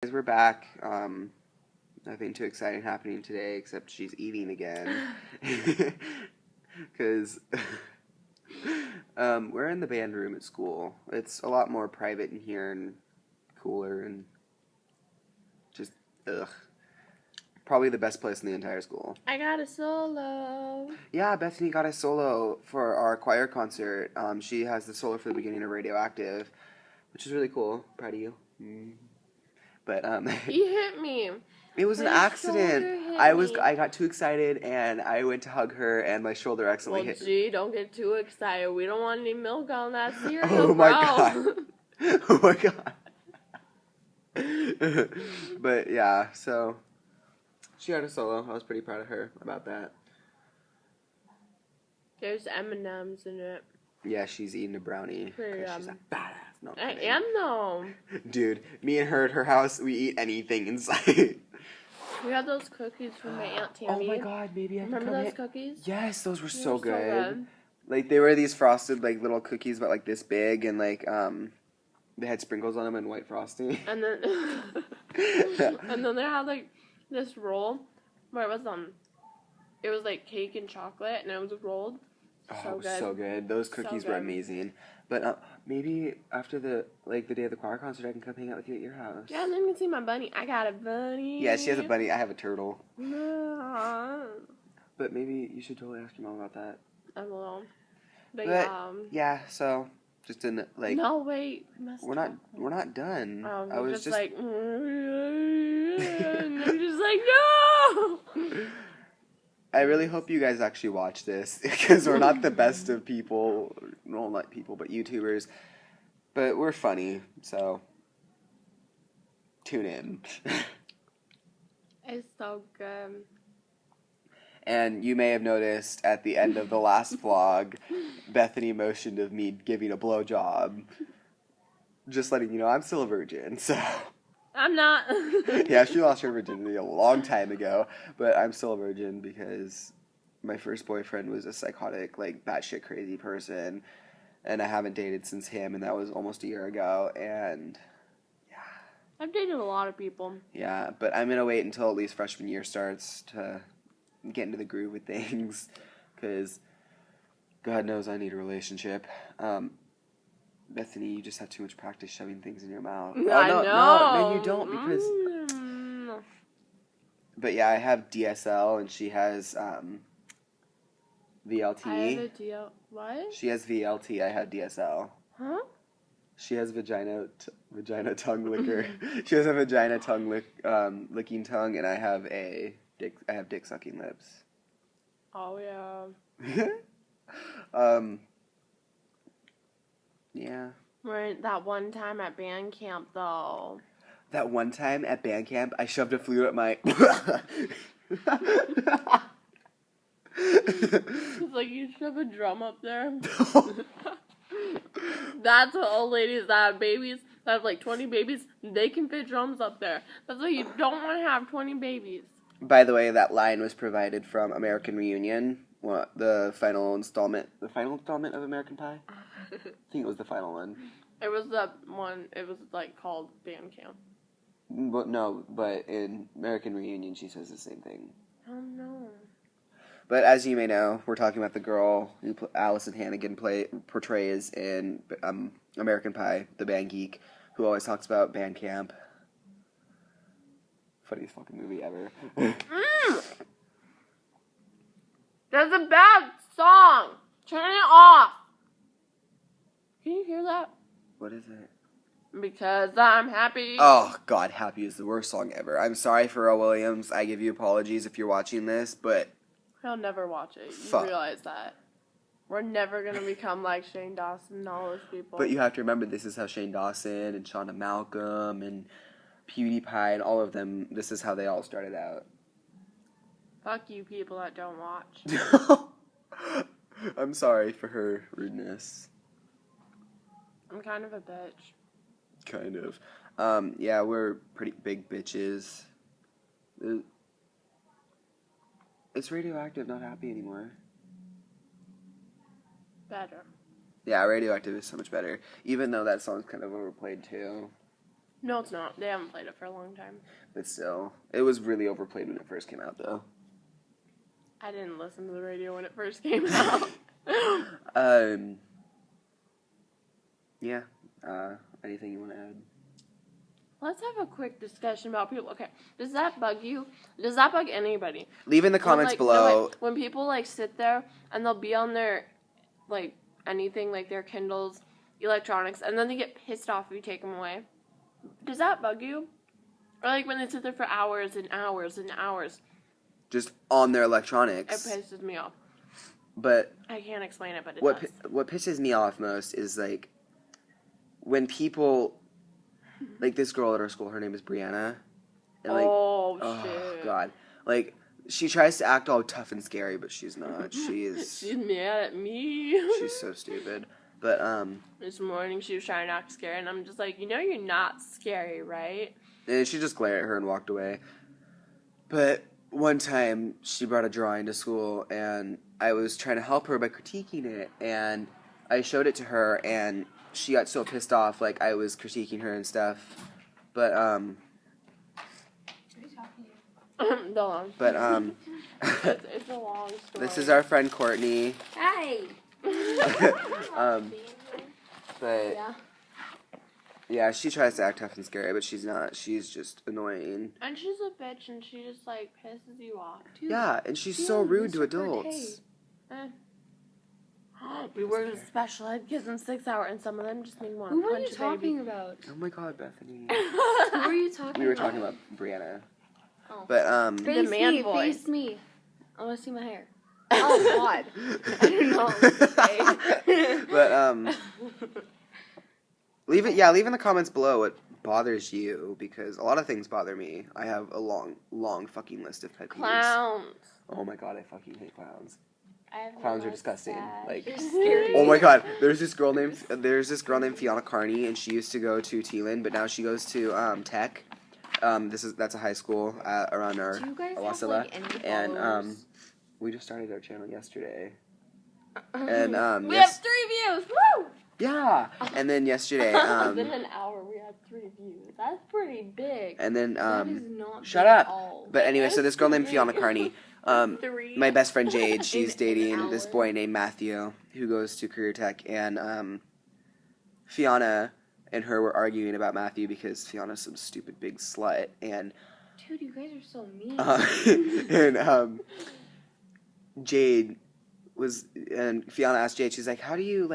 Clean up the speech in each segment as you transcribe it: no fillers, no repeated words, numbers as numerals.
guys, we're back. Nothing too exciting happening today except she's eating again. Because we're in the band room at school. It's a lot more private in here and cooler and just, probably the best place in the entire school. I got a solo. Yeah, Bethany got a solo for our choir concert. She has the solo for the beginning of Radioactive, which is really cool. Proud of you. But You hit me. it was an My accident. shoulder hit I me. got too excited and I went to hug her and my shoulder accidentally hit. Gee, don't get too excited. We don't want any milk on that cereal, Oh my bro. god. Oh my god. But yeah, so she had a solo. I was pretty proud of her about that. There's M&M's in it. Yeah, she's eating a brownie. 'Cause Pretty she's a badass. No, I'm I kidding. am though. Dude, me and her at her house, we eat anything in sight. We had those cookies from my Aunt Oh Tammy. my god, maybe I can Remember come those in. cookies? Yes, those were They so were good. Like they were these frosted like little cookies about like this big and like they had sprinkles on them and white frosting. And then and then they had like this roll where it was like cake and chocolate and it was rolled. Oh, So it was good. so good. Those cookies were good. amazing. But maybe after the day of the choir concert, I can come hang out with you at your house. Yeah, and then you can see my bunny. I got a bunny. Yeah, she has a bunny. I have a turtle. I But maybe you should totally ask your mom about that. will. But But yeah, so just in like no, wait. we're not done. I You're was just like, and you're just like, no. I really hope you guys actually watch this because we're not the best of people. Well, not people, but YouTubers. But we're funny, so tune in. It's so good. And you may have noticed at the end of the last vlog, Bethany motioned of me giving a blowjob. Just letting you know, I'm still a virgin, so... I'm not. Yeah, she lost her virginity a long time ago, but I'm still a virgin because my first boyfriend was a psychotic, like, batshit crazy person, and I haven't dated since him, and that was almost a year ago, and... I've dated a lot of people. Yeah, but I'm gonna wait until at least freshman year starts to get into the groove with things, because God knows I need a relationship. Bethany, you just have too much practice shoving things in your mouth. I know. No, you don't, because... But yeah, I have DSL, and she has VLT. I have a deal. What? She has VLT, I have DSL. Huh? She has vagina tongue licker. She has a vagina tongue licking tongue, and I have dick sucking lips. Oh yeah. Yeah. Right, that one time at band camp though. That one time at band camp, I shoved a flute at my. It's like you shove a drum up there. That's what old ladies that have babies, that have like 20 babies, they can fit drums up there. That's why you don't want to have 20 babies. By the way, that line was provided from American Reunion, the final installment of American Pie. I think it was the final one. It was the one, it was like called band camp. But in American Reunion, she says the same thing. Oh no. But as you may know, we're talking about the girl who Allison Hannigan portrays in American Pie, the band geek, who always talks about band camp. Funniest fucking movie ever. That's a bad song. Turn it off. Can you hear that? What is it? Because I'm happy. Oh, God, Happy is the worst song ever. I'm sorry, Pharrell Williams. I give you apologies if you're watching this, but... He'll never watch it. You Fuck. realize that. We're never going to become like Shane Dawson and all those people. But you have to remember, this is how Shane Dawson and Shauna Malcolm and PewDiePie and all of them, this is how they all started out. Fuck you people that don't watch. I'm sorry for her rudeness. I'm kind of a bitch. Kind of. Yeah, we're pretty big bitches. It's Radioactive, not Happy anymore. Better. Yeah, Radioactive is so much better. Even though that song's kind of overplayed too. No, it's not. They haven't played it for a long time. But still, it was really overplayed when it first came out, though. I didn't listen to the radio when it first came out. Yeah. Anything you want to add? Let's have a quick discussion about people. Okay, does that bug you? Does that bug anybody? Leave in the comments below. When people, like, sit there and they'll be on their, like, anything, like their Kindles, electronics, and then they get pissed off if you take them away. Does that bug you? Or, like, when they sit there for hours and hours and hours. Just on their It electronics. pisses me off. But I can't explain it, but it what does. what pisses me off most is, like, when people, like this girl at our school, her name is Brianna. And, like, oh, shit. God. Like, she tries to act all tough and scary, but she's not. She is... She's mad at me. She's so stupid. But, This morning she was trying to act scary, and I'm just like, you know you're not scary, right? and she just glared at her and walked away. But one time, she brought a drawing to school, and I was trying to help her by critiquing it, and I showed it to her, and she got so pissed off, like, I was critiquing her and stuff. But, Don't. but, It's a long story. this is our friend Courtney. Hi. But, Yeah. yeah, she tries to act tough and scary, but she's not. She's just annoying. And she's a bitch, and she just, like, pisses you off. Dude, Yeah, and she's she so has rude to Mr. adults. Eh. We work with special ed kids in 6 hours, and some of them just need one. Who were punch you a baby. talking about? Oh my god, Bethany. Who were you talking about? We were talking about Brianna. Oh. But, Face The man me, voice. face me. I want to see my hair. Oh, God. I don't know what to say. But, leave in the comments below what bothers you, because a lot of things bother me. I have a long fucking list of pet peeves. Clowns. Oh my god, I fucking hate clowns. I have Clowns are no disgusting. mustache. Like, You're scary. oh my god, there's this girl named Fiona Carney, and she used to go to Teelan, but now she goes to Tech. That's a high school around our Do you guys have, Wasilla, like, any and followers? we just started our channel yesterday. And We have 3 views. Woo! yeah, and then yesterday Within an hour, we had 3 views. That's pretty big. and then That is not shut big up. at all. But anyway, so this girl named Fiona Carney, 3. my best friend Jade, she's In an dating this hour. boy named Matthew who goes to Career Tech, and Fiona and her were arguing about Matthew because Fiona's some stupid big slut, and Dude, you guys are so mean. Jade and Fiona asked Jade, she's like, how do you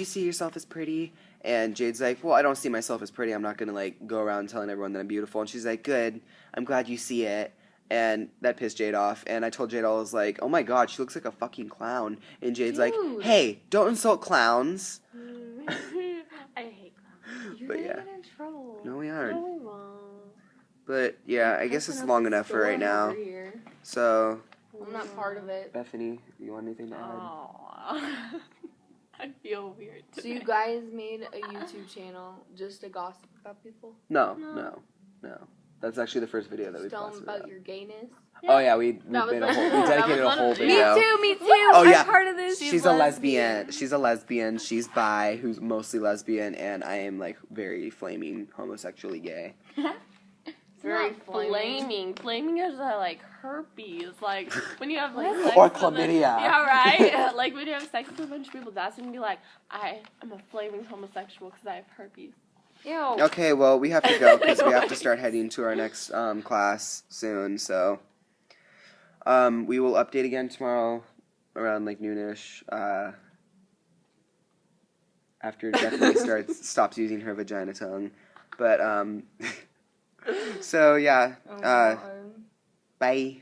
see yourself as pretty? And Jade's like, well, I don't see myself as pretty. I'm not going to, like, go around telling everyone that I'm beautiful. And she's like, good. I'm glad you see it. And that pissed Jade off. And I told Jade, I was like, oh my god, she looks like a fucking clown. And Jade's like, Dude. hey, don't insult clowns. I hate clowns. You're but gonna yeah. get in trouble. No, we aren't. No, we won't. But yeah, I guess Open it's up long a enough for store right now. over here. So, I'm not part of it. Bethany, you want anything to add? Aw. I feel weird So today. you guys made a YouTube channel just to gossip about people? No. That's actually the first video that we Just tell them posted. about your gayness? Oh yeah, we That was made a the- whole, we that dedicated was a whole one of the- video. Me too. Oh, I'm yeah. part of this. She's a lesbian. She's a lesbian. She's bi, who's mostly lesbian, and I am like very flaming homosexually gay. Very not flaming. Flaming is like herpes. Like when you have like What? sex Or with chlamydia. Yeah, right. Like when you have sex with a bunch of people, that's when you be like, I am a flaming homosexual because I have herpes. Ew. Okay, well we have to go because we have to start heading to our next class soon. So we will update again tomorrow around like noonish. After Bethany stops using her vagina tongue, but so yeah. Oh, God. Bye.